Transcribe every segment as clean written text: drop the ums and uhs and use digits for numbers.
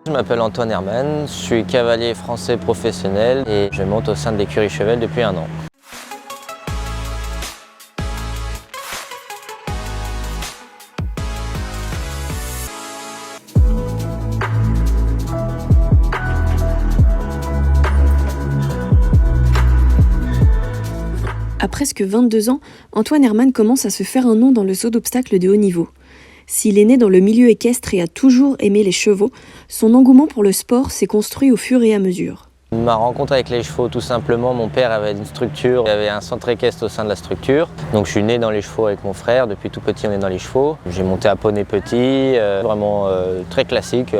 Je m'appelle Antoine Herman, je suis cavalier français professionnel et je monte au sein de l'écurie Chevelle depuis 1 an. À presque 22 ans, Antoine Herman commence à se faire un nom dans le saut d'obstacles de haut niveau. S'il est né dans le milieu équestre et a toujours aimé les chevaux, son engouement pour le sport s'est construit au fur et à mesure. Ma rencontre avec les chevaux, tout simplement, mon père avait une structure, il y avait un centre équestre au sein de la structure. Donc je suis né dans les chevaux avec mon frère, depuis tout petit on est dans les chevaux. J'ai monté à poney petit, vraiment très classique,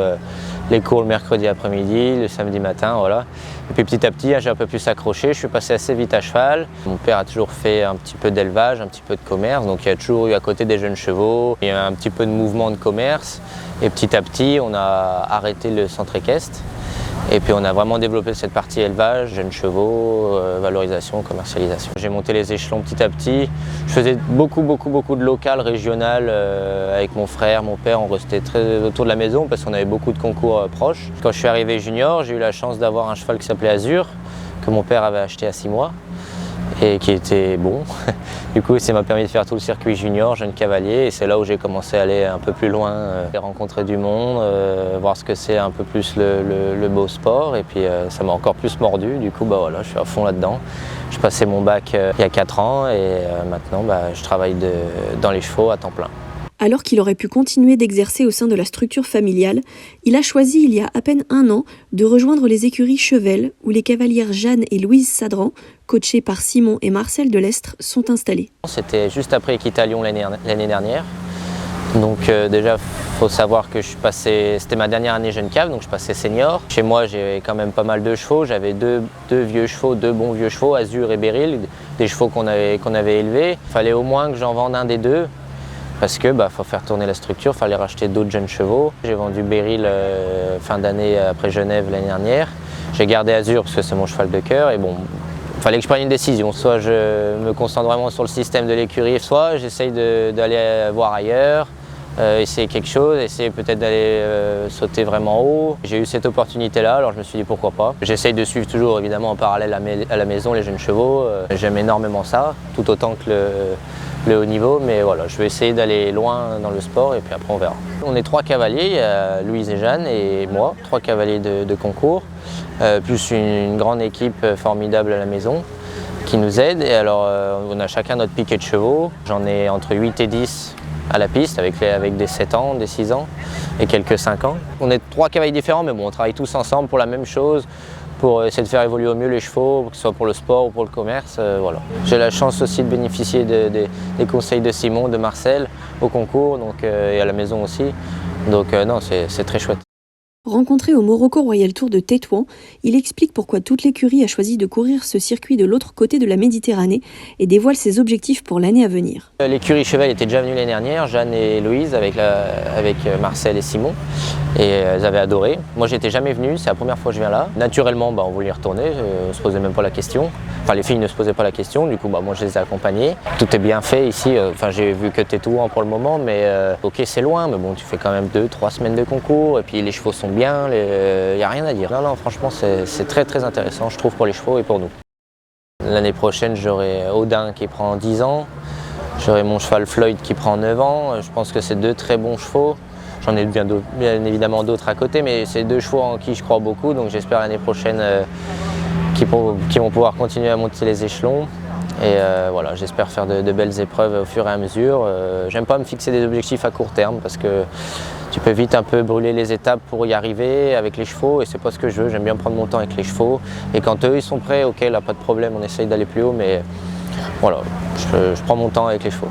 les cours le mercredi après-midi, le samedi matin, voilà. Et puis petit à petit, j'ai un peu plus accroché, je suis passé assez vite à cheval. Mon père a toujours fait un petit peu d'élevage, un petit peu de commerce, donc il y a toujours eu à côté des jeunes chevaux, il y a un petit peu de mouvement de commerce. Et petit à petit, on a arrêté le centre équestre. Et puis on a vraiment développé cette partie élevage, jeunes chevaux, valorisation, commercialisation. J'ai monté les échelons petit à petit. Je faisais beaucoup de local, régional avec mon frère, mon père. On restait très autour de la maison parce qu'on avait beaucoup de concours proches. Quand je suis arrivé junior, j'ai eu la chance d'avoir un cheval qui s'appelait Azur, que mon père avait acheté à 6 mois et qui était bon. Du coup, ça m'a permis de faire tout le circuit junior, jeune cavalier, et c'est là où j'ai commencé à aller un peu plus loin, rencontrer du monde, voir ce que c'est un peu plus le beau sport, et puis ça m'a encore plus mordu. Du coup, voilà, je suis à fond là-dedans. J'ai passé mon bac il y a 4 ans et maintenant je travaille dans les chevaux à temps plein. Alors qu'il aurait pu continuer d'exercer au sein de la structure familiale, il a choisi il y a à peine 1 an de rejoindre les écuries Chevelle où les cavalières Jeanne et Louise Sadran, coachées par Simon et Marcel Delestre, sont installées. C'était juste après Equitalion l'année dernière. Donc déjà, il faut savoir que c'était ma dernière année jeune cave, donc je passais senior. Chez moi, j'ai quand même pas mal de chevaux. J'avais deux vieux chevaux, 2 bons vieux chevaux, Azur et Beryl, des chevaux qu'on avait élevés. Il fallait au moins que j'en vende un des deux. Parce que faut faire tourner la structure, il fallait racheter d'autres jeunes chevaux. J'ai vendu Beryl fin d'année après Genève l'année dernière. J'ai gardé Azur parce que c'est mon cheval de cœur. Et bon, il fallait que je prenne une décision. Soit je me concentre vraiment sur le système de l'écurie, soit j'essaye d'aller voir ailleurs, essayer quelque chose, essayer peut-être d'aller sauter vraiment haut. J'ai eu cette opportunité-là, alors je me suis dit pourquoi pas. J'essaye de suivre toujours évidemment en parallèle à la maison les jeunes chevaux. J'aime énormément ça, tout autant que le haut niveau, mais voilà, je vais essayer d'aller loin dans le sport et puis après on verra. On est 3 cavaliers, il y a Louise et Jeanne et moi, 3 cavaliers de concours, plus une grande équipe formidable à la maison qui nous aide. Et alors on a chacun notre piquet de chevaux, j'en ai entre 8 et 10 à la piste avec des 7 ans, des 6 ans et quelques 5 ans. On est 3 cavaliers différents mais bon, on travaille tous ensemble pour la même chose, pour essayer de faire évoluer au mieux les chevaux, que ce soit pour le sport ou pour le commerce. Voilà. J'ai la chance aussi de bénéficier des conseils de Simon, de Marcel au concours et à la maison aussi. Donc non, c'est très chouette. Rencontré au Morocco Royal Tour de Tétouan, il explique pourquoi toute l'écurie a choisi de courir ce circuit de l'autre côté de la Méditerranée et dévoile ses objectifs pour l'année à venir. L'écurie Chevelle était déjà venue l'année dernière, Jeanne et Louise avec Marcel et Simon, et elles avaient adoré. Moi j'étais jamais venu, c'est la première fois que je viens là. Naturellement on voulait y retourner, on ne se posait même pas la question. Enfin les filles ne se posaient pas la question, du coup moi je les ai accompagnées. Tout est bien fait ici, j'ai vu que Tétouan pour le moment, mais ok c'est loin, mais bon tu fais quand même 2-3 semaines de concours, et puis les chevaux sont bien, il n'y a rien à dire. Non, franchement, c'est très intéressant, je trouve, pour les chevaux et pour nous. L'année prochaine, j'aurai Odin qui prend 10 ans, j'aurai mon cheval Floyd qui prend 9 ans. Je pense que c'est 2 très bons chevaux. J'en ai bien évidemment d'autres à côté, mais c'est 2 chevaux en qui je crois beaucoup, donc j'espère l'année prochaine qu'ils vont pouvoir continuer à monter les échelons. Et voilà, j'espère faire de belles épreuves au fur et à mesure. J'aime pas me fixer des objectifs à court terme parce que tu peux vite un peu brûler les étapes pour y arriver avec les chevaux et c'est pas ce que je veux. J'aime bien prendre mon temps avec les chevaux. Et quand eux ils sont prêts, ok, là pas de problème, on essaye d'aller plus haut, mais voilà, je prends mon temps avec les chevaux.